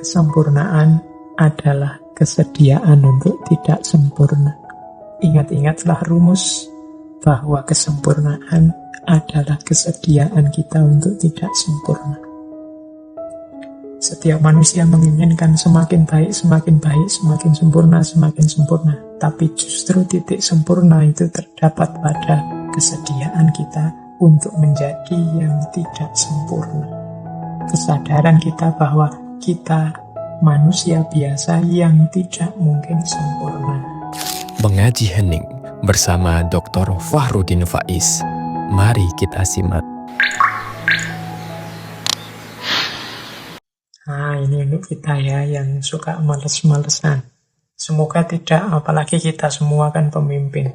Kesempurnaan adalah kesediaan untuk tidak sempurna. Ingat-ingatlah rumus bahwa kesempurnaan adalah kesediaan kita untuk tidak sempurna. Setiap manusia menginginkan semakin baik, semakin baik, semakin sempurna, semakin sempurna. Tapi justru titik sempurna itu terdapat pada kesediaan kita untuk menjadi yang tidak sempurna. Kesadaran kita bahwa kita manusia biasa yang tidak mungkin sempurna. Mengaji hening bersama Dr. Fahrudin Faiz. Mari kita simak. Nah, ini untuk kita ya yang suka males-malesan. Semoga tidak, apalagi kita semua kan pemimpin.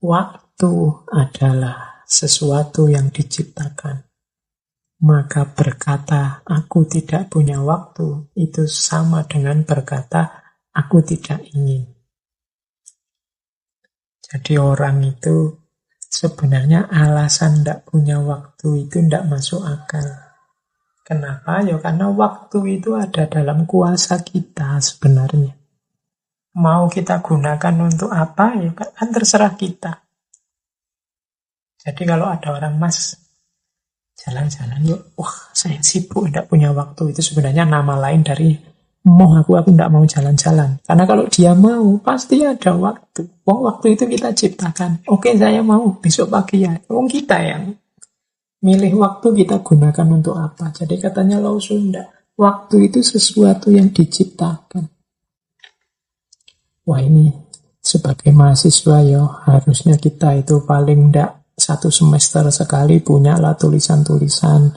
Waktu adalah sesuatu yang diciptakan. Maka berkata, aku tidak punya waktu, itu sama dengan berkata, aku tidak ingin. Jadi orang itu sebenarnya alasan tidak punya waktu itu tidak masuk akal. Kenapa? Ya karena waktu itu ada dalam kuasa kita sebenarnya. Mau kita gunakan untuk apa? Ya kan terserah kita. Jadi kalau ada orang, Mas, jalan-jalan yuk. Wah, saya sibuk, tidak punya waktu. Itu sebenarnya nama lain dari aku tidak mau jalan-jalan. Karena kalau dia mau, pasti ada waktu. Waktu itu kita ciptakan. Oke, saya mau besok pagi ya. Kita yang milih waktu, kita gunakan untuk apa. Jadi katanya Lao Sunda, waktu itu sesuatu yang diciptakan. Wah, ini sebagai mahasiswa ya, harusnya kita itu paling tidak 1 semester sekali punyalah tulisan-tulisan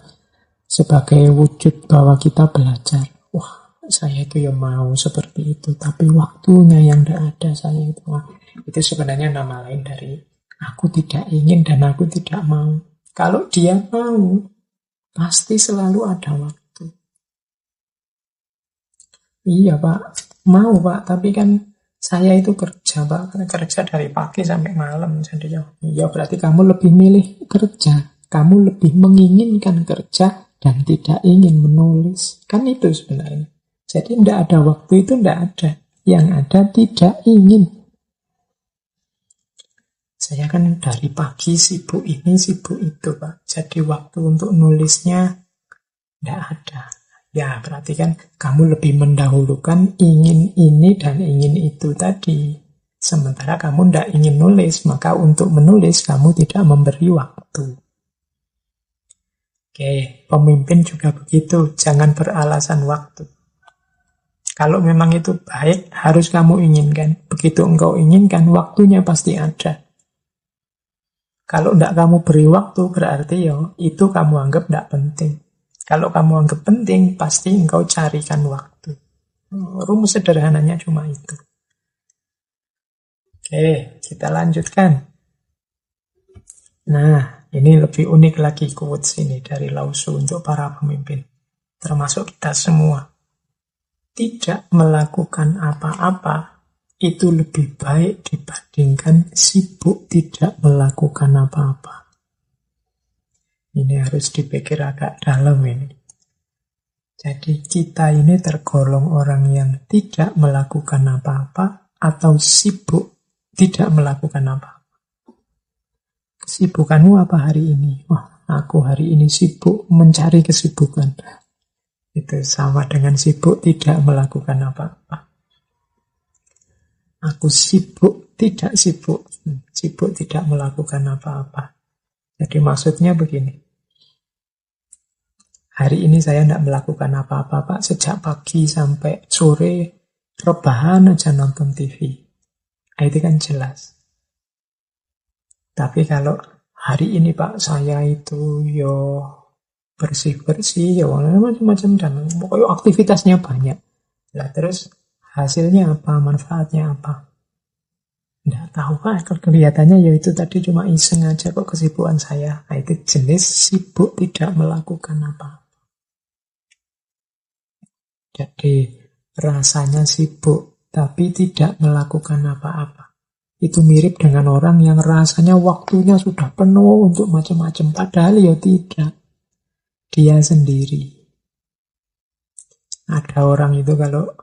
sebagai wujud bahwa kita belajar. Wah, saya itu ya mau seperti itu, tapi waktunya yang tidak ada saya itu. Wah, itu sebenarnya nama lain dari aku tidak ingin dan aku tidak mau. Kalau dia mau, pasti selalu ada waktu. Iya Pak, mau Pak, tapi kan saya itu kerja Pak, kerja dari pagi sampai malam. Jadi ya berarti kamu lebih milih kerja. Kamu lebih menginginkan kerja dan tidak ingin menulis. Kan itu sebenarnya. Jadi tidak ada waktu itu tidak ada. Yang ada tidak ingin. Saya kan dari pagi sibuk ini, sibuk itu Pak. Jadi waktu untuk nulisnya tidak ada. Ya berarti kan kamu lebih mendahulukan ingin ini dan ingin itu tadi. Sementara kamu tidak ingin nulis, maka untuk menulis kamu tidak memberi waktu. Oke, pemimpin juga begitu. Jangan beralasan waktu. Kalau memang itu baik, harus kamu inginkan. Begitu engkau inginkan, waktunya pasti ada. Kalau tidak kamu beri waktu, berarti ya itu kamu anggap tidak penting. Kalau kamu anggap penting, pasti engkau carikan waktu. Rumus sederhananya cuma itu. Oke, kita lanjutkan. Nah, ini lebih unik lagi quotes ini dari Lao Tzu untuk para pemimpin. Termasuk kita semua. Tidak melakukan apa-apa itu lebih baik dibandingkan sibuk tidak melakukan apa-apa. Ini harus dipikir agak dalam ini. Jadi kita ini tergolong orang yang tidak melakukan apa-apa atau sibuk tidak melakukan apa-apa. Kesibukanmu apa hari ini? Wah, aku hari ini sibuk mencari kesibukan. Itu sama dengan sibuk tidak melakukan apa-apa. Aku sibuk tidak sibuk. Sibuk tidak melakukan apa-apa. Jadi maksudnya begini. Hari ini saya tidak melakukan apa-apa, Pak. Sejak pagi sampai sore, rebahan aja nonton TV. Itu kan jelas. Tapi kalau hari ini, Pak, saya itu bersih-bersih, macam-macam. Dan pokoknya aktivitasnya banyak. Nah, terus hasilnya apa? Manfaatnya apa? Tidak tahu, Pak. Kelihatannya itu tadi cuma iseng aja kok kesibukan saya. Nah, itu jenis sibuk tidak melakukan apa. Jadi rasanya sibuk tapi tidak melakukan apa-apa. Itu mirip dengan orang yang rasanya waktunya sudah penuh untuk macam-macam. Padahal tidak. Dia sendiri. Ada orang itu kalau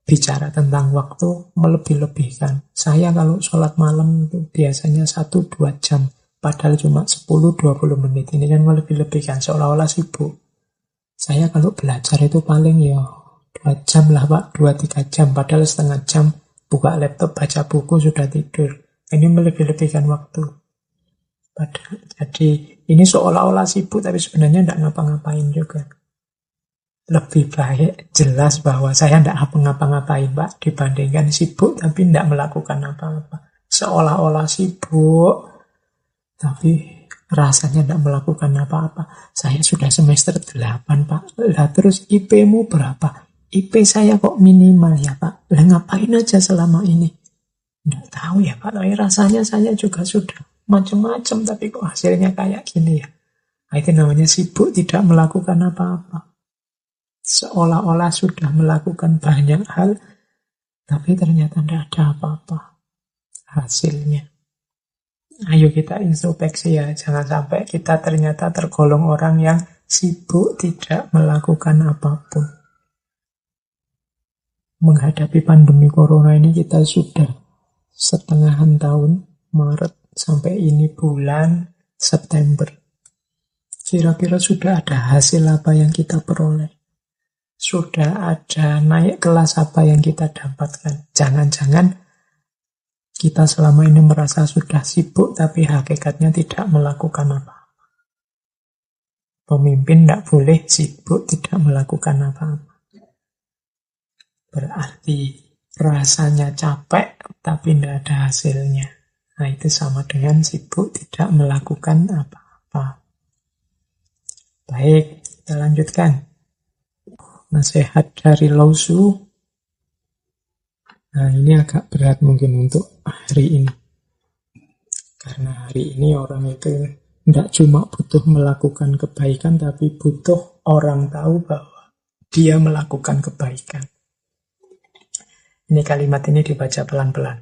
bicara tentang waktu melebih-lebihkan. Saya kalau sholat malam itu biasanya 1-2 jam. Padahal cuma 10-20 menit. Ini kan melebih-lebihkan, seolah-olah sibuk. Saya kalau belajar itu paling 2 jam lah Pak, 2-3 jam. Padahal setengah jam buka laptop, baca buku, sudah tidur. Ini melebih-lebihkan waktu. Padahal, jadi ini seolah-olah sibuk, tapi sebenarnya tidak ngapa-ngapain juga. Lebih baik jelas bahwa saya tidak ngapa-ngapain Pak, dibandingkan sibuk tapi tidak melakukan apa-apa. Seolah-olah sibuk, tapi rasanya tidak melakukan apa-apa. Saya sudah semester 8 Pak. Lah terus IP-mu berapa? IP saya kok minimal ya Pak. Lah ngapain aja selama ini? Tidak tahu ya Pak. Tapi rasanya saya juga sudah macam-macam, tapi kok hasilnya kayak gini ya. Nah, itu namanya sibuk tidak melakukan apa-apa. Seolah-olah sudah melakukan banyak hal, tapi ternyata tidak ada apa-apa hasilnya. Ayo kita introspeksi ya, jangan sampai kita ternyata tergolong orang yang sibuk tidak melakukan apapun. Menghadapi pandemi corona ini kita sudah setengahan tahun, Maret sampai ini bulan September. Kira-kira sudah ada hasil apa yang kita peroleh? Sudah ada naik kelas apa yang kita dapatkan? Jangan-jangan kita selama ini merasa sudah sibuk, tapi hakikatnya tidak melakukan apa-apa. Pemimpin tidak boleh sibuk tidak melakukan apa-apa. Berarti rasanya capek, tapi tidak ada hasilnya. Nah, itu sama dengan sibuk tidak melakukan apa-apa. Baik, kita lanjutkan. Nasihat dari Lao Tzu. Nah, ini agak berat mungkin untuk hari ini. Karena hari ini orang itu tidak cuma butuh melakukan kebaikan, tapi butuh orang tahu bahwa dia melakukan kebaikan. Ini kalimat ini dibaca pelan-pelan.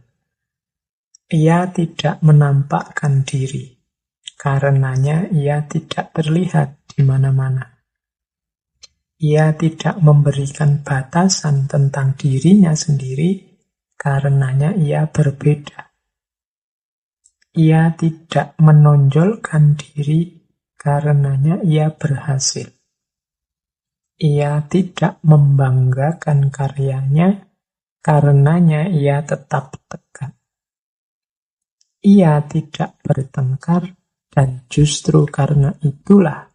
Ia tidak menampakkan diri, karenanya ia tidak terlihat di mana-mana. Ia tidak memberikan batasan tentang dirinya sendiri, karenanya ia berbeda. Ia tidak menonjolkan diri, karenanya ia berhasil. Ia tidak membanggakan karyanya, karenanya ia tetap tegak. Ia tidak bertengkar, dan justru karena itulah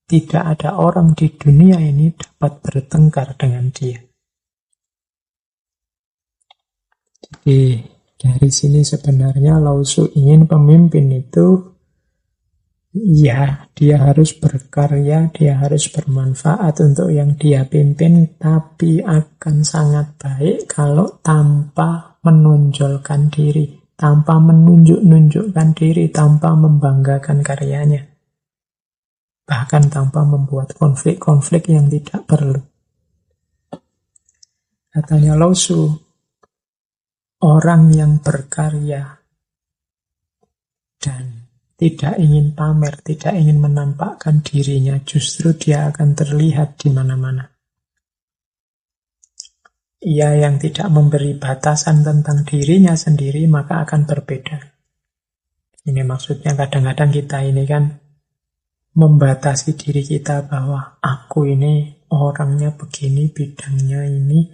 tidak ada orang di dunia ini dapat bertengkar dengan dia. Jadi dari sini sebenarnya Lao Tzu ingin pemimpin itu, ya dia harus berkarya, dia harus bermanfaat untuk yang dia pimpin, tapi akan sangat baik kalau tanpa menonjolkan diri, tanpa menunjuk-nunjukkan diri, tanpa membanggakan karyanya. Bahkan tanpa membuat konflik-konflik yang tidak perlu. Katanya Lao Tzu, orang yang berkarya dan tidak ingin pamer, tidak ingin menampakkan dirinya, justru dia akan terlihat di mana-mana. Ia yang tidak memberi batasan tentang dirinya sendiri, maka akan berbeda. Ini maksudnya kadang-kadang kita ini kan membatasi diri kita bahwa aku ini orangnya begini, bidangnya ini,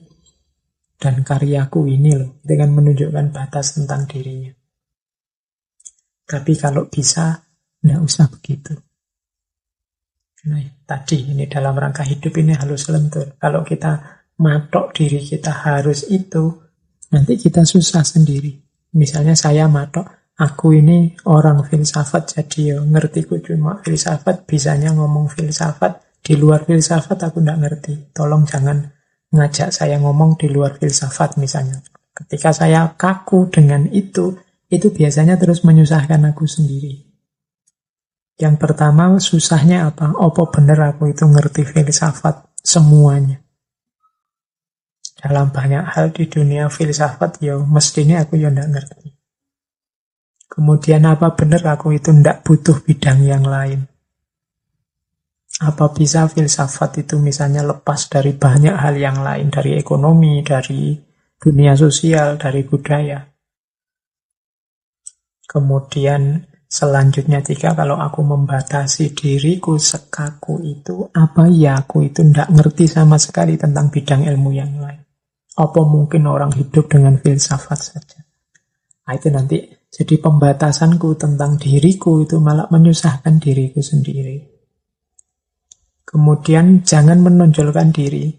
dan karyaku ini loh. Itu kan menunjukkan batas tentang dirinya. Tapi kalau bisa, tidak usah begitu. Nah, tadi ini dalam rangka hidup ini halus lentur. Kalau kita matok diri kita harus itu, nanti kita susah sendiri. Misalnya saya matok, aku ini orang filsafat, jadi ngertiku cuma filsafat, bisanya ngomong filsafat, di luar filsafat aku tidak ngerti. Tolong jangan ngajak saya ngomong di luar filsafat misalnya. Ketika saya kaku dengan itu biasanya terus menyusahkan aku sendiri. Yang pertama susahnya apa? Apa benar aku itu ngerti filsafat semuanya? Dalam banyak hal di dunia filsafat, mestinya aku tidak ngerti. Kemudian apa benar aku itu tidak butuh bidang yang lain? Apa bisa filsafat itu misalnya lepas dari banyak hal yang lain, dari ekonomi, dari dunia sosial, dari budaya? Kemudian selanjutnya 3, kalau aku membatasi diriku sekaku itu, apa ya aku itu tidak ngerti sama sekali tentang bidang ilmu yang lain? Apa mungkin orang hidup dengan filsafat saja? Nah, itu nanti jadi pembatasanku tentang diriku itu malah menyusahkan diriku sendiri. Kemudian jangan menonjolkan diri.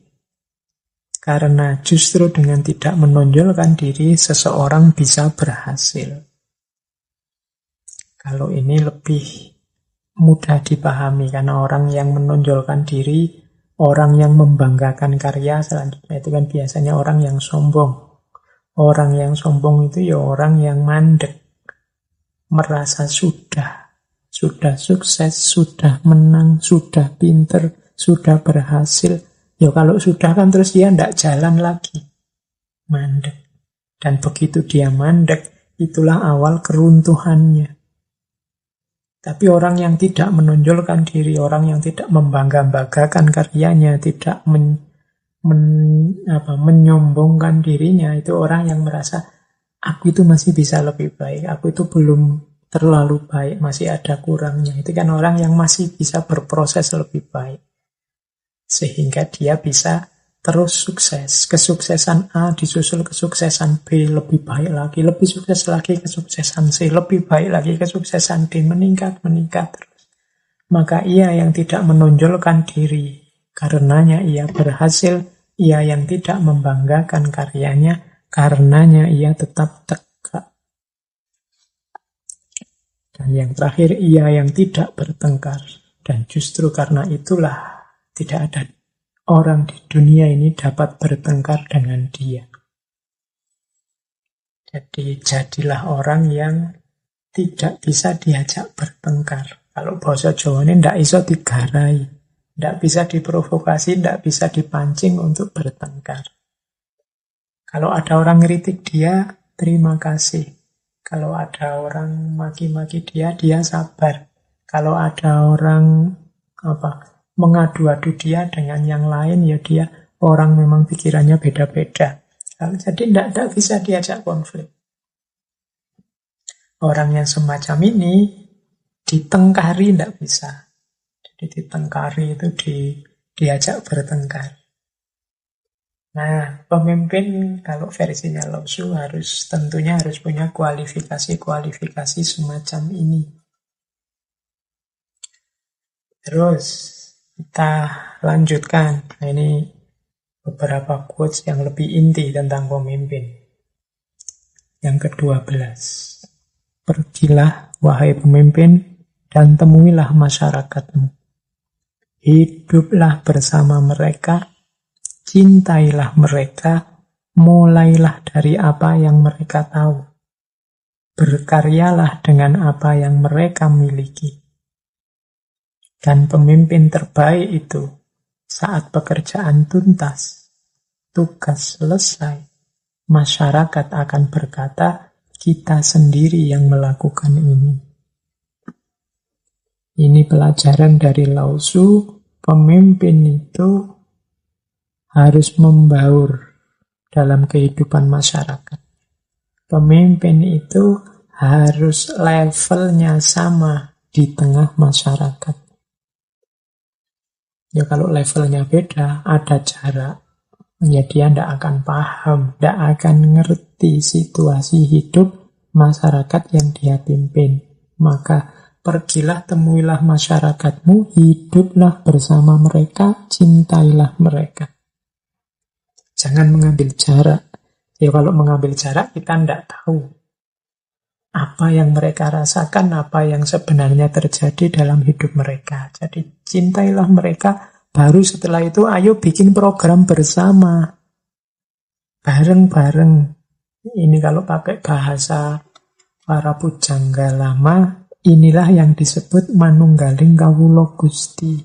Karena justru dengan tidak menonjolkan diri, seseorang bisa berhasil. Kalau ini lebih mudah dipahami, karena orang yang menonjolkan diri, orang yang membanggakan karya, selanjutnya itu kan biasanya orang yang sombong. Orang yang sombong itu ya orang yang mandek, merasa sudah sukses, sudah menang, sudah pinter, sudah berhasil. Ya kalau sudah kan terus dia tidak jalan lagi. Mandek. Dan begitu dia mandek, itulah awal keruntuhannya. Tapi orang yang tidak menonjolkan diri, orang yang tidak membangga-banggakan karyanya, tidak menyombongkan dirinya, itu orang yang merasa, aku itu masih bisa lebih baik, aku itu belum terlalu baik, masih ada kurangnya. Itu kan orang yang masih bisa berproses lebih baik. Sehingga dia bisa terus sukses. Kesuksesan A disusul kesuksesan B, lebih baik lagi, lebih sukses lagi kesuksesan C, lebih baik lagi kesuksesan D, meningkat terus. Maka ia yang tidak menonjolkan diri, karenanya ia berhasil. Ia yang tidak membanggakan karyanya, karenanya ia tetap tegak. Dan yang terakhir, ia yang tidak bertengkar. Dan justru karena itulah tidak ada orang di dunia ini dapat bertengkar dengan dia. Jadi jadilah orang yang tidak bisa diajak bertengkar. Kalau bahasa Jawa ini tidak iso digarai, tidak bisa diprovokasi, tidak bisa dipancing untuk bertengkar. Kalau ada orang ngeritik dia, terima kasih. Kalau ada orang maki-maki dia sabar. Kalau ada orang mengadu-adu dia dengan yang lain, ya dia orang memang pikirannya beda-beda. Jadi tidak bisa diajak konflik. Orang yang semacam ini ditengkari tidak bisa. Jadi ditengkari itu diajak bertengkar. Nah, pemimpin kalau versinya Lao Tzu tentunya harus punya kualifikasi semacam ini. Terus kita lanjutkan. Nah, ini beberapa quotes yang lebih inti tentang pemimpin. Yang ke-12. Pergilah, wahai pemimpin, dan temuilah masyarakatmu. Hiduplah bersama mereka, cintailah mereka, mulailah dari apa yang mereka tahu. Berkaryalah dengan apa yang mereka miliki. Dan pemimpin terbaik itu, saat pekerjaan tuntas, tugas selesai, masyarakat akan berkata, kita sendiri yang melakukan ini. Ini pelajaran dari Lao Tzu, pemimpin itu harus membaur dalam kehidupan masyarakat. Pemimpin itu harus levelnya sama di tengah masyarakat. Ya kalau levelnya beda, ada jarak. Ya dia tidak akan paham, tidak akan ngerti situasi hidup masyarakat yang dia pimpin. Maka pergilah, temuilah masyarakatmu, hiduplah bersama mereka, cintailah mereka. Jangan mengambil jarak. Ya kalau mengambil jarak kita tidak tahu apa yang mereka rasakan, apa yang sebenarnya terjadi dalam hidup mereka. Jadi cintailah mereka, baru setelah itu ayo bikin program bersama. Bareng-bareng. Ini kalau pakai bahasa para pujangga lama, inilah yang disebut manunggaling kawula Gusti.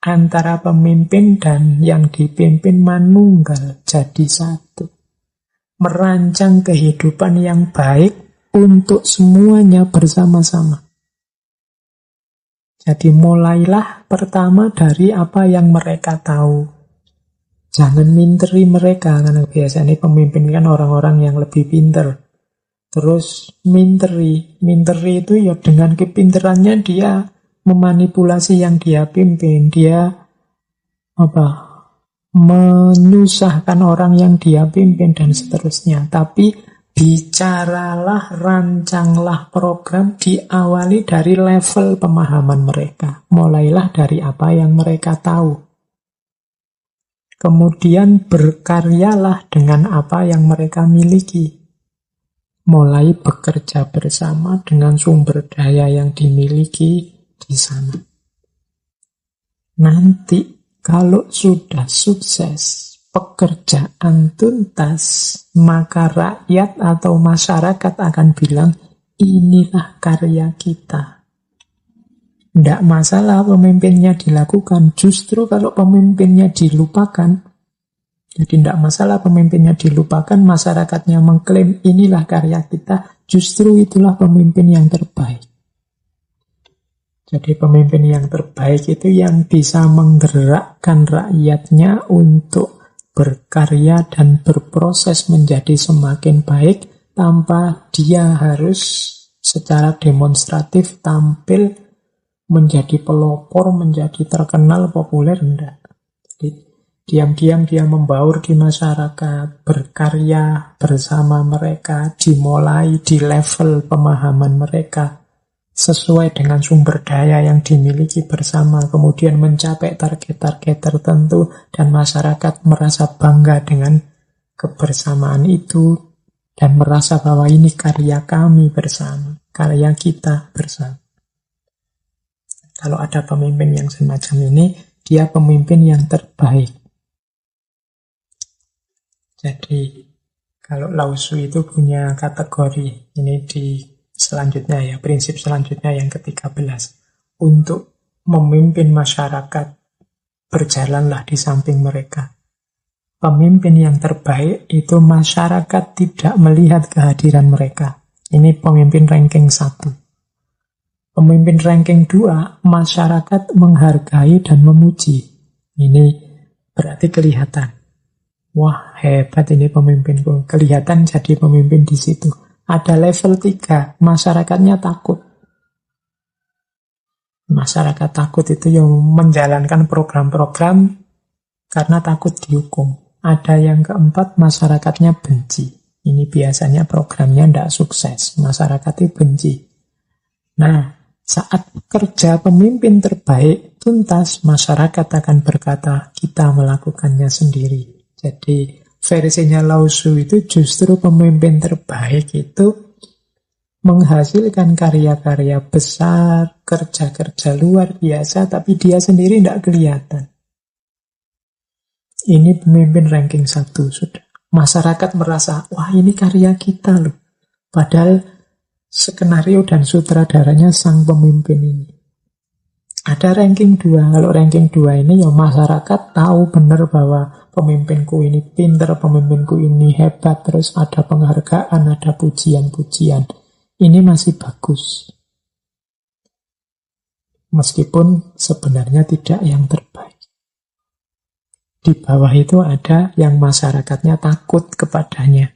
Antara pemimpin dan yang dipimpin manunggal jadi satu. Merancang kehidupan yang baik untuk semuanya bersama-sama. Jadi mulailah pertama dari apa yang mereka tahu. Jangan minteri mereka, karena biasanya pemimpin kan orang-orang yang lebih pinter. Terus minteri itu ya dengan kepinterannya dia memanipulasi yang dia pimpin. Dia menyusahkan orang yang dia pimpin dan seterusnya. Tapi bicaralah, rancanglah program diawali dari level pemahaman mereka. Mulailah dari apa yang mereka tahu. Kemudian berkaryalah dengan apa yang mereka miliki. Mulai bekerja bersama dengan sumber daya yang dimiliki di sana. Nanti kalau sudah sukses, pekerjaan tuntas, maka rakyat atau masyarakat akan bilang, inilah karya kita. Tidak masalah pemimpinnya dilakukan. Justru kalau pemimpinnya dilupakan, jadi tidak masalah pemimpinnya dilupakan, masyarakatnya mengklaim inilah karya kita, justru itulah pemimpin yang terbaik. Jadi pemimpin yang terbaik itu yang bisa menggerakkan rakyatnya untuk berkarya dan berproses menjadi semakin baik tanpa dia harus secara demonstratif tampil menjadi pelopor, menjadi terkenal, populer, enggak. Jadi diam-diam dia membaur di masyarakat, berkarya bersama mereka, dimulai di level pemahaman mereka, sesuai dengan sumber daya yang dimiliki bersama, kemudian mencapai target-target tertentu, dan masyarakat merasa bangga dengan kebersamaan itu, dan merasa bahwa ini karya kami bersama, karya kita bersama. Kalau ada pemimpin yang semacam ini, dia pemimpin yang terbaik. Jadi, kalau Lao Tzu itu punya kategori, ini di selanjutnya ya, prinsip selanjutnya yang ke-13. Untuk memimpin masyarakat, berjalanlah di samping mereka. Pemimpin yang terbaik itu masyarakat tidak melihat kehadiran mereka. Ini pemimpin ranking 1. Pemimpin ranking 2, masyarakat menghargai dan memuji. Ini berarti kelihatan. Wah, hebat ini pemimpinku. Kelihatan jadi pemimpin di situ. Ada level 3, masyarakatnya takut. Masyarakat takut itu yang menjalankan program-program karena takut dihukum. Ada yang keempat, masyarakatnya benci. Ini biasanya programnya tidak sukses. Masyarakatnya benci. Nah, saat kerja pemimpin terbaik tuntas, masyarakat akan berkata, kita melakukannya sendiri. Jadi versinya Lao Tzu itu justru pemimpin terbaik itu menghasilkan karya-karya besar, kerja-kerja luar biasa, tapi dia sendiri tidak kelihatan. Ini pemimpin ranking 1 sudah. Masyarakat merasa, wah ini karya kita loh. Padahal skenario dan sutradaranya sang pemimpin ini. Ada ranking 2. Kalau ranking 2 ini ya masyarakat tahu benar bahwa pemimpinku ini pintar, pemimpinku ini hebat, terus ada penghargaan, ada pujian-pujian. Ini masih bagus. Meskipun sebenarnya tidak yang terbaik. Di bawah itu ada yang masyarakatnya takut kepadanya.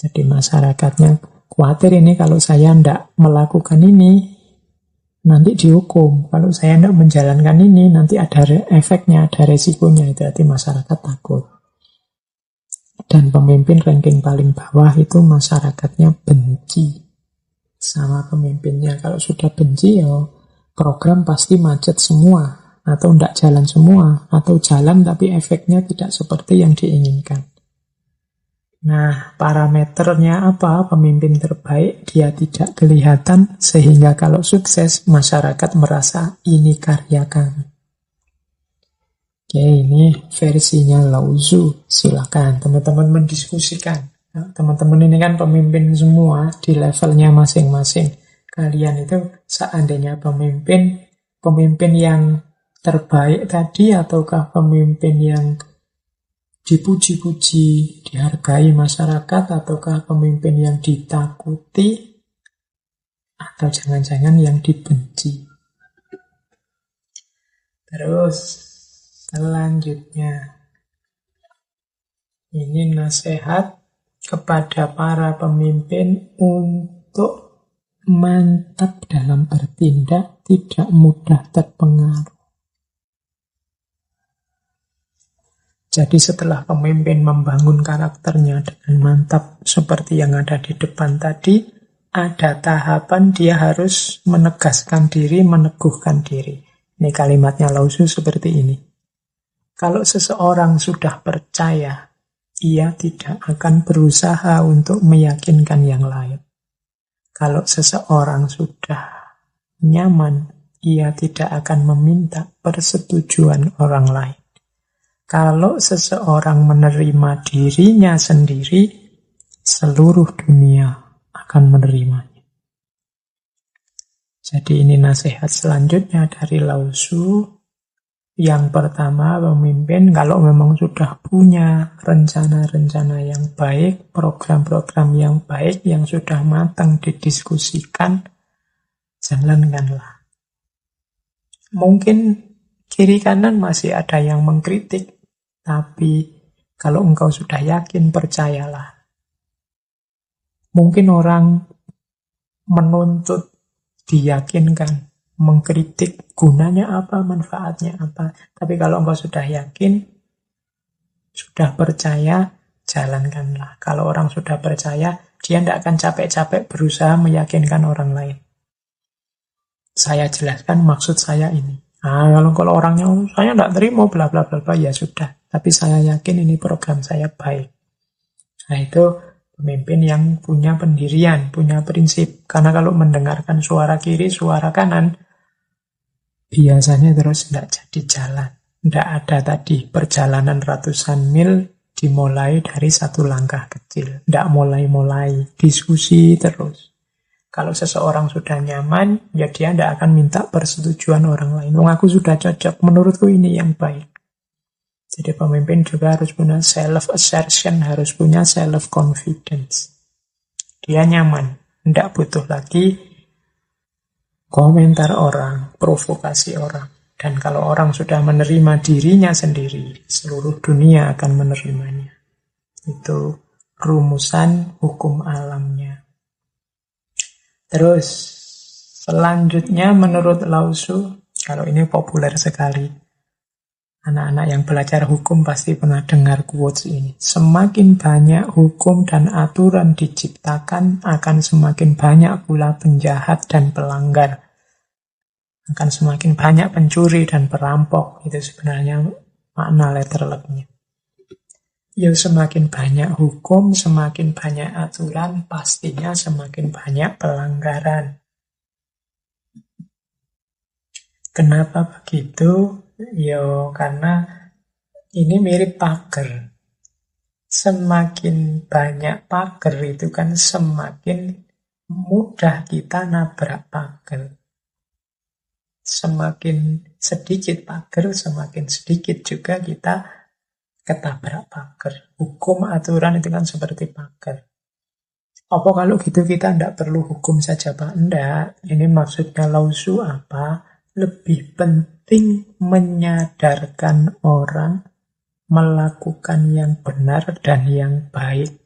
Jadi masyarakatnya khawatir ini kalau saya tidak melakukan ini, nanti dihukum. Kalau saya tidak menjalankan ini, nanti ada efeknya, ada resikonya. Itu arti masyarakat takut. Dan pemimpin ranking paling bawah itu masyarakatnya benci sama pemimpinnya. Kalau sudah benci, ya program pasti macet semua. Atau tidak jalan semua. Atau jalan tapi efeknya tidak seperti yang diinginkan. Nah, parameternya apa? Pemimpin terbaik, dia tidak kelihatan, sehingga kalau sukses, masyarakat merasa ini karya kami. Oke, ini versinya Lao Tzu. Silakan teman-teman mendiskusikan. Nah, teman-teman ini kan pemimpin semua di levelnya masing-masing. Kalian itu seandainya pemimpin yang terbaik tadi, ataukah pemimpin yang dipuji-puji, dihargai masyarakat, ataukah pemimpin yang ditakuti, atau jangan-jangan yang dibenci. Terus selanjutnya, ini nasihat kepada para pemimpin untuk mantap dalam bertindak, tidak mudah terpengaruh. Jadi setelah pemimpin membangun karakternya dengan mantap seperti yang ada di depan tadi, ada tahapan dia harus menegaskan diri, meneguhkan diri. Ini kalimatnya Lao Tzu seperti ini. Kalau seseorang sudah percaya, ia tidak akan berusaha untuk meyakinkan yang lain. Kalau seseorang sudah nyaman, ia tidak akan meminta persetujuan orang lain. Kalau seseorang menerima dirinya sendiri, seluruh dunia akan menerimanya. Jadi ini nasihat selanjutnya dari Lao Tzu. Yang pertama, pemimpin kalau memang sudah punya rencana-rencana yang baik, program-program yang baik, yang sudah matang didiskusikan, jalankanlah. Mungkin kiri kanan masih ada yang mengkritik, tapi kalau engkau sudah yakin, percayalah. Mungkin orang menuntut, diyakinkan, mengkritik, gunanya apa, manfaatnya apa. Tapi kalau engkau sudah yakin, sudah percaya, jalankanlah. Kalau orang sudah percaya, dia tidak akan capek-capek berusaha meyakinkan orang lain. Saya jelaskan maksud saya ini. Kalau orangnya, saya tidak terima, bla bla bla bla, ya sudah. Tapi saya yakin ini program saya baik. Nah itu pemimpin yang punya pendirian, punya prinsip. Karena kalau mendengarkan suara kiri, suara kanan, biasanya terus tidak jadi jalan. Tidak ada tadi perjalanan ratusan mil dimulai dari satu langkah kecil. Tidak mulai-mulai, diskusi terus. Kalau seseorang sudah nyaman, ya dia tidak akan minta persetujuan orang lain. Aku sudah cocok, menurutku ini yang baik. Jadi pemimpin juga harus punya self-assertion, harus punya self-confidence. Dia nyaman, tidak butuh lagi komentar orang, provokasi orang. Dan kalau orang sudah menerima dirinya sendiri, seluruh dunia akan menerimanya. Itu rumusan hukum alamnya. Terus, selanjutnya menurut Lao Tzu, kalau ini populer sekali, anak-anak yang belajar hukum pasti pernah dengar quotes ini. Semakin banyak hukum dan aturan diciptakan, akan semakin banyak pula penjahat dan pelanggar. Akan semakin banyak pencuri dan perampok. Itu sebenarnya makna letter luck-nya. Ya semakin banyak hukum, semakin banyak aturan, pastinya semakin banyak pelanggaran. Kenapa begitu? Ya karena ini mirip pagar. Semakin banyak pagar itu kan semakin mudah kita nabrak pagar. Semakin sedikit pagar, semakin sedikit juga kita ketabrak pagar. Hukum aturan itu kan seperti pagar. Apa kalau gitu kita tidak perlu hukum saja, Pak? Tidak. Ini maksudnya Lao Tzu apa? Lebih penting menyadarkan orang melakukan yang benar dan yang baik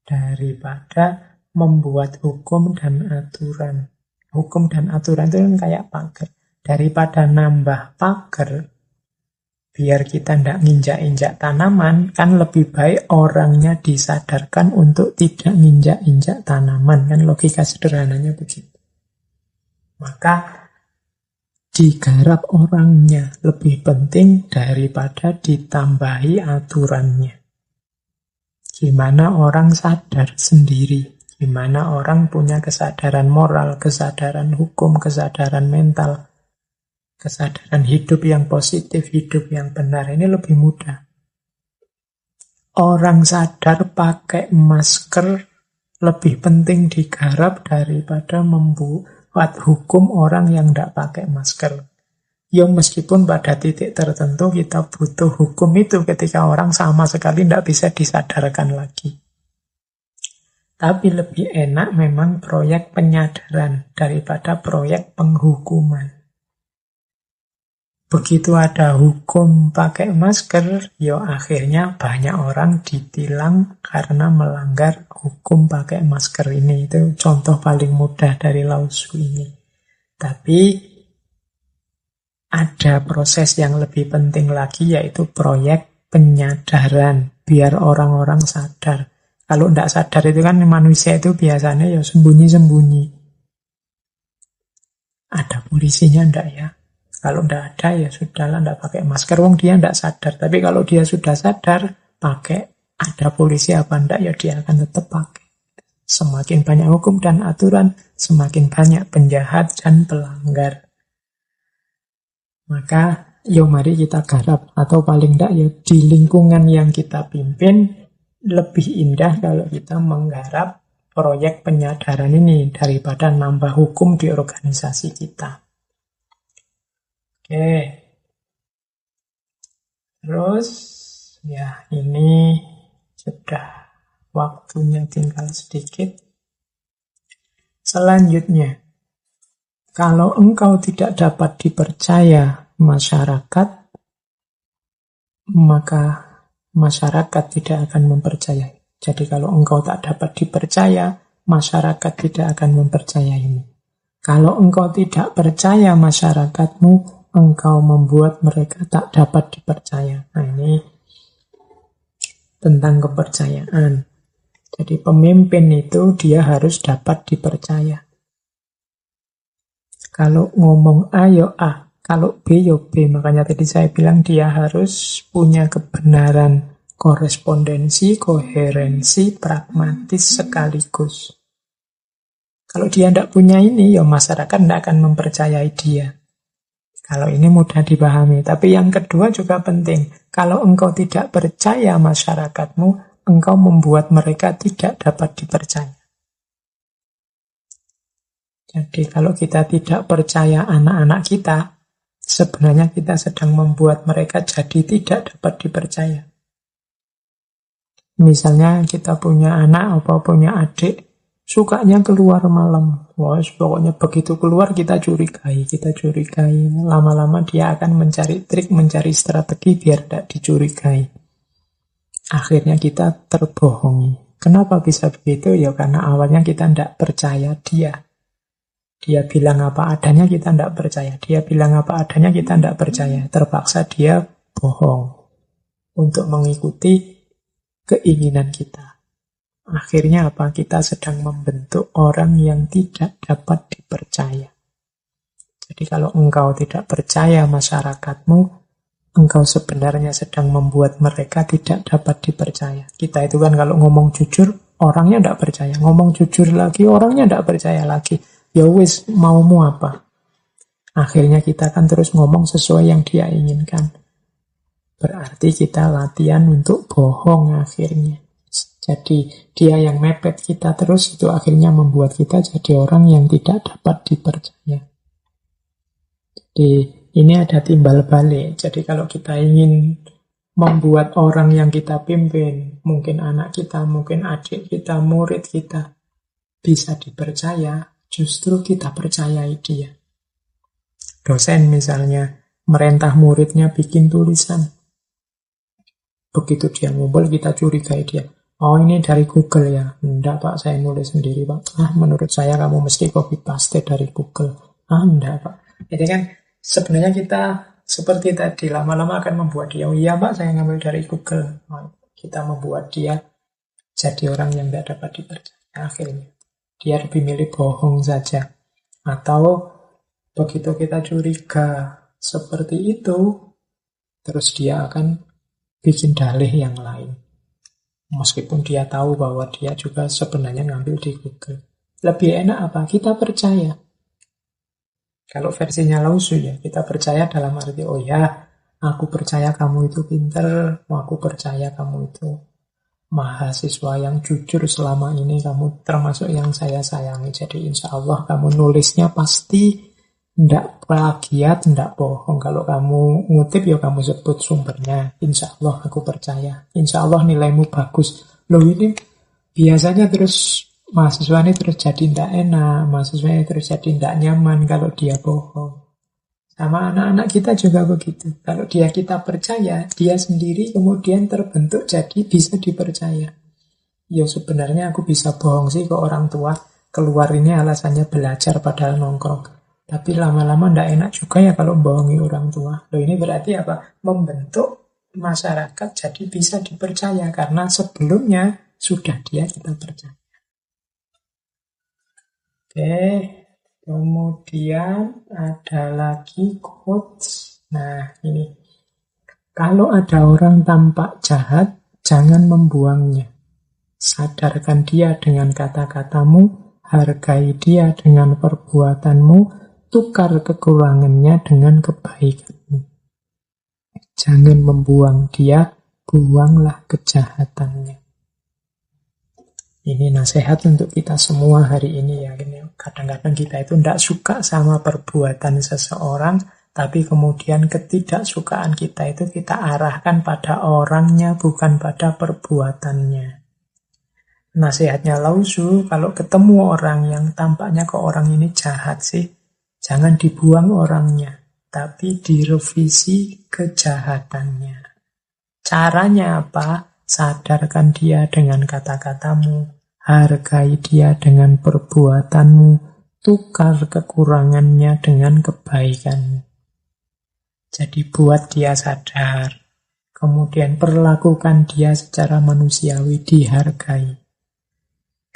daripada membuat hukum dan aturan. Hukum dan aturan itu kan kayak pagar. Daripada nambah pagar, biar kita tidak nginjak-injak tanaman, kan lebih baik orangnya disadarkan untuk tidak nginjak-injak tanaman. Kan logika sederhananya begitu. Maka digarap orangnya lebih penting daripada ditambahi aturannya. Gimana orang sadar sendiri, gimana orang punya kesadaran moral, kesadaran hukum, kesadaran mental, kesadaran hidup yang positif, hidup yang benar, ini lebih mudah. Orang sadar pakai masker lebih penting digarap daripada membuat hukum orang yang tidak pakai masker. Ya meskipun pada titik tertentu kita butuh hukum itu ketika orang sama sekali tidak bisa disadarkan lagi. Tapi lebih enak memang proyek penyadaran daripada proyek penghukuman. Begitu ada hukum pakai masker, ya akhirnya banyak orang ditilang karena melanggar hukum pakai masker ini. Itu contoh paling mudah dari Lao-Tzu ini. Tapi ada proses yang lebih penting lagi, yaitu proyek penyadaran, biar orang-orang sadar. Kalau tidak sadar itu kan manusia itu biasanya ya sembunyi-sembunyi. Ada polisinya enggak ya? Kalau tidak ada ya sudahlah, tidak pakai masker, wong dia tidak sadar. Tapi kalau dia sudah sadar, pakai, ada polisi apa enggak ya dia akan tetap pakai. Semakin banyak hukum dan aturan, semakin banyak penjahat dan pelanggar. Maka yo mari kita garap, atau paling tidak ya di lingkungan yang kita pimpin lebih indah kalau kita menggarap proyek penyadaran ini daripada nambah hukum di organisasi kita. Oke. Terus ya ini sudah waktunya tinggal sedikit. Selanjutnya, kalau engkau tidak dapat dipercaya masyarakat, maka masyarakat tidak akan mempercayai. Jadi kalau engkau tak dapat dipercaya, masyarakat tidak akan mempercayaimu. Kalau engkau tidak percaya masyarakatmu, engkau membuat mereka tak dapat dipercaya. Nah ini tentang kepercayaan. Jadi pemimpin itu dia harus dapat dipercaya. Kalau ngomong A ya A, kalau B ya B. Makanya tadi saya bilang dia harus punya kebenaran, korespondensi, koherensi, pragmatis sekaligus. Kalau dia tidak punya ini, ya masyarakat tidak akan mempercayai dia. Kalau ini mudah dipahami. Tapi yang kedua juga penting. Kalau engkau tidak percaya masyarakatmu, engkau membuat mereka tidak dapat dipercaya. Jadi kalau kita tidak percaya anak-anak kita, sebenarnya kita sedang membuat mereka jadi tidak dapat dipercaya. Misalnya kita punya anak atau punya adik, sukanya keluar malam. Wah, pokoknya begitu keluar kita curigai. Lama-lama dia akan mencari trik, mencari strategi biar tidak dicurigai. Akhirnya kita terbohongi. Kenapa bisa begitu? Ya karena awalnya kita tidak percaya dia. Dia bilang apa adanya, kita tidak percaya. Dia bilang apa adanya, kita tidak percaya. Terpaksa dia bohong untuk mengikuti keinginan kita. Akhirnya apa? Kita sedang membentuk orang yang tidak dapat dipercaya. Jadi kalau engkau tidak percaya masyarakatmu, engkau sebenarnya sedang membuat mereka tidak dapat dipercaya. Kita itu kan kalau ngomong jujur, orangnya tidak percaya. Ngomong jujur lagi, orangnya tidak percaya lagi. Ya wis, maumu apa? Akhirnya kita kan terus ngomong sesuai yang dia inginkan. Berarti kita latihan untuk bohong akhirnya. Jadi dia yang mepet kita terus, itu akhirnya membuat kita jadi orang yang tidak dapat dipercaya. Jadi ini ada timbal balik. Jadi kalau kita ingin membuat orang yang kita pimpin, mungkin anak kita, mungkin adik kita, murid kita, bisa dipercaya, justru kita percayai dia. Dosen misalnya, merintah muridnya bikin tulisan. Begitu dia ngumpul, kita curigai dia. Oh ini dari Google ya? Enggak Pak, saya nulis sendiri Pak. Menurut saya kamu mesti copy paste dari Google. Enggak Pak. Jadi kan sebenarnya kita seperti tadi, lama-lama akan membuat dia, oh iya Pak, saya ngambil dari Google. Kita membuat dia jadi orang yang tidak dapat dipercaya akhirnya. Dia lebih milih bohong saja. Atau begitu kita curiga seperti itu, terus dia akan bikin dalih yang lain. Meskipun dia tahu bahwa dia juga sebenarnya ngambil di Google. Lebih enak apa? Kita percaya. Kalau versinya Lao-Tzu ya, kita percaya dalam arti, oh ya, aku percaya kamu itu pinter, aku percaya kamu itu mahasiswa yang jujur selama ini, kamu termasuk yang saya sayangi. Jadi insya Allah kamu nulisnya pasti ndak plagiat, ndak bohong. Kalau kamu ngutip ya kamu sebut sumbernya. Insya Allah aku percaya. Insya Allah nilaimu bagus. Loh ini biasanya terus mahasiswa ini terus jadi ndak enak, mahasiswa ini terus jadi ndak nyaman kalau dia bohong. Sama anak-anak kita juga begitu. Kalau kita percaya, dia sendiri kemudian terbentuk jadi bisa dipercaya. Ya sebenarnya aku bisa bohong sih ke orang tua. Keluar ini alasannya belajar padahal nongkrong. Tapi lama-lama ndak enak juga ya kalau bohongi orang tua. Loh ini berarti apa? Membentuk masyarakat jadi bisa dipercaya. Karena sebelumnya sudah kita percaya. Oke. Kemudian ada lagi quotes. Nah, ini. Kalau ada orang tampak jahat, jangan membuangnya. Sadarkan dia dengan kata-katamu, hargai dia dengan perbuatanmu, tukar kekurangannya dengan kebaikanmu. Jangan membuang dia, buanglah kejahatannya. Ini nasihat untuk kita semua hari ini ya. Kadang-kadang kita itu tidak suka sama perbuatan seseorang, tapi kemudian ketidaksukaan kita itu kita arahkan pada orangnya, bukan pada perbuatannya. Nasihatnya Lao Tzu, kalau ketemu orang yang tampaknya ke orang ini jahat sih, jangan dibuang orangnya, tapi direvisi kejahatannya. Caranya apa? Sadarkan dia dengan kata-katamu, hargai dia dengan perbuatanmu, tukar kekurangannya dengan kebaikanmu. Jadi buat dia sadar, kemudian perlakukan dia secara manusiawi, dihargai.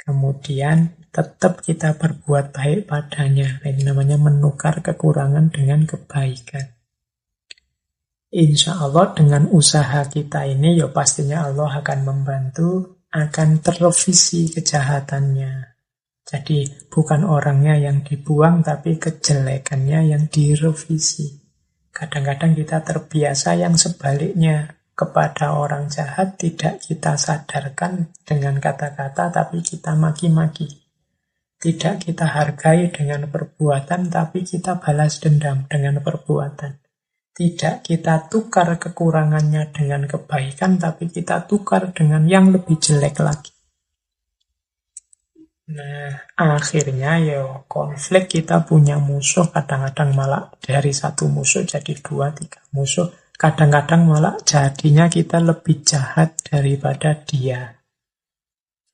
Kemudian tetap kita berbuat baik padanya. Ini namanya menukar kekurangan dengan kebaikan. Insya Allah dengan usaha kita ini, ya pastinya Allah akan membantu, akan terrevisi kejahatannya. Jadi bukan orangnya yang dibuang, tapi kejelekannya yang direvisi. Kadang-kadang kita terbiasa yang sebaliknya. Kepada orang jahat tidak kita sadarkan dengan kata-kata, tapi kita maki-maki. Tidak kita hargai dengan perbuatan, tapi kita balas dendam dengan perbuatan. Tidak kita tukar kekurangannya dengan kebaikan, tapi kita tukar dengan yang lebih jelek lagi. Nah, akhirnya ya konflik, kita punya musuh, kadang-kadang malah dari satu musuh jadi 2-3 musuh. Kadang-kadang malah jadinya kita lebih jahat daripada dia.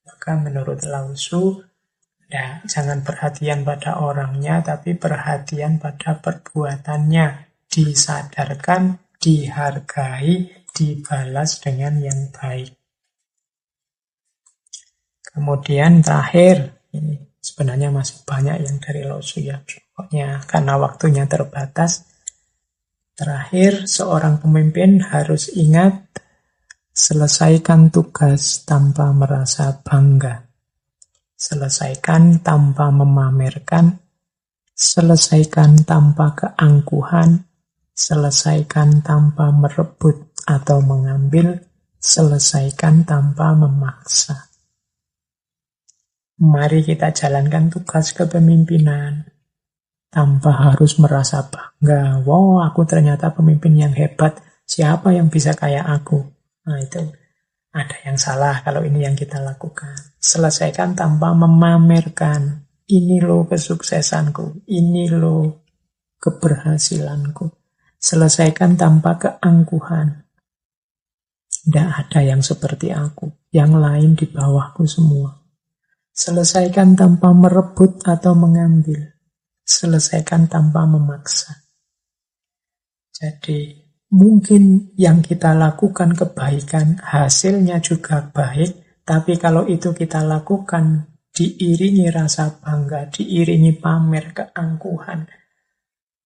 Maka menurut Lao Tzu, jangan perhatian pada orangnya, tapi perhatian pada perbuatannya. Disadarkan, dihargai, dibalas dengan yang baik. Kemudian terakhir, ini sebenarnya masih banyak yang dari Lao Tzu ya. Pokoknya karena waktunya terbatas. Terakhir, seorang pemimpin harus ingat, selesaikan tugas tanpa merasa bangga. Selesaikan tanpa memamerkan. Selesaikan tanpa keangkuhan. Selesaikan tanpa merebut atau mengambil. Selesaikan tanpa memaksa. Mari kita jalankan tugas kepemimpinan tanpa harus merasa bangga. Wow, aku ternyata pemimpin yang hebat. Siapa yang bisa kayak aku? Nah, itu ada yang salah kalau ini yang kita lakukan. Selesaikan tanpa memamerkan. Ini loh kesuksesanku. Ini loh keberhasilanku. Selesaikan tanpa keangkuhan. Tidak ada yang seperti aku. Yang lain di bawahku semua. Selesaikan tanpa merebut atau mengambil. Selesaikan tanpa memaksa. Jadi mungkin yang kita lakukan kebaikan, hasilnya juga baik, tapi kalau itu kita lakukan diiringi rasa bangga, diiringi pamer, keangkuhan,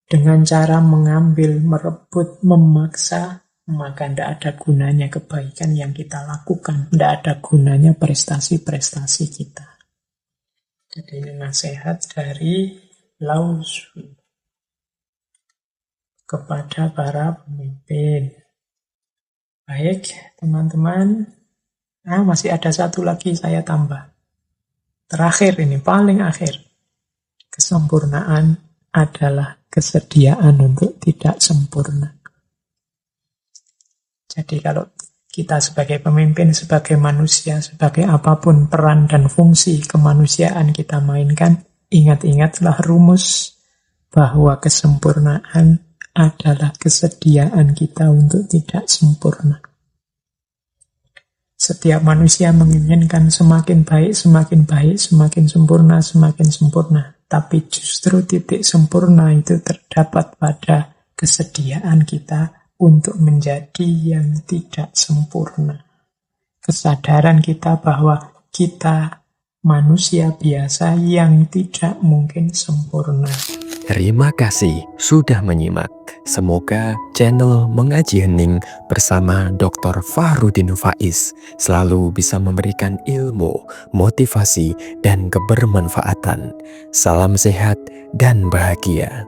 dengan cara mengambil, merebut, memaksa, maka tidak ada gunanya kebaikan yang kita lakukan, tidak ada gunanya prestasi-prestasi kita. Jadi ini nasihat dari Lao Tzu kepada para pemimpin. Baik, teman-teman. Nah, masih ada satu lagi saya tambah. Terakhir ini, paling akhir. Kesempurnaan adalah kesediaan untuk tidak sempurna. Jadi kalau kita sebagai pemimpin, sebagai manusia, sebagai apapun peran dan fungsi kemanusiaan kita mainkan, ingat-ingatlah rumus bahwa kesempurnaan adalah kesediaan kita untuk tidak sempurna. Setiap manusia menginginkan semakin baik, semakin baik, semakin sempurna, semakin sempurna. Tapi justru titik sempurna itu terdapat pada kesediaan kita untuk menjadi yang tidak sempurna. Kesadaran kita bahwa kita manusia biasa yang tidak mungkin sempurna. Terima kasih sudah menyimak. Semoga channel Mengaji Hening bersama Dr. Fahrudin Faiz selalu bisa memberikan ilmu, motivasi, dan kebermanfaatan. Salam sehat dan bahagia.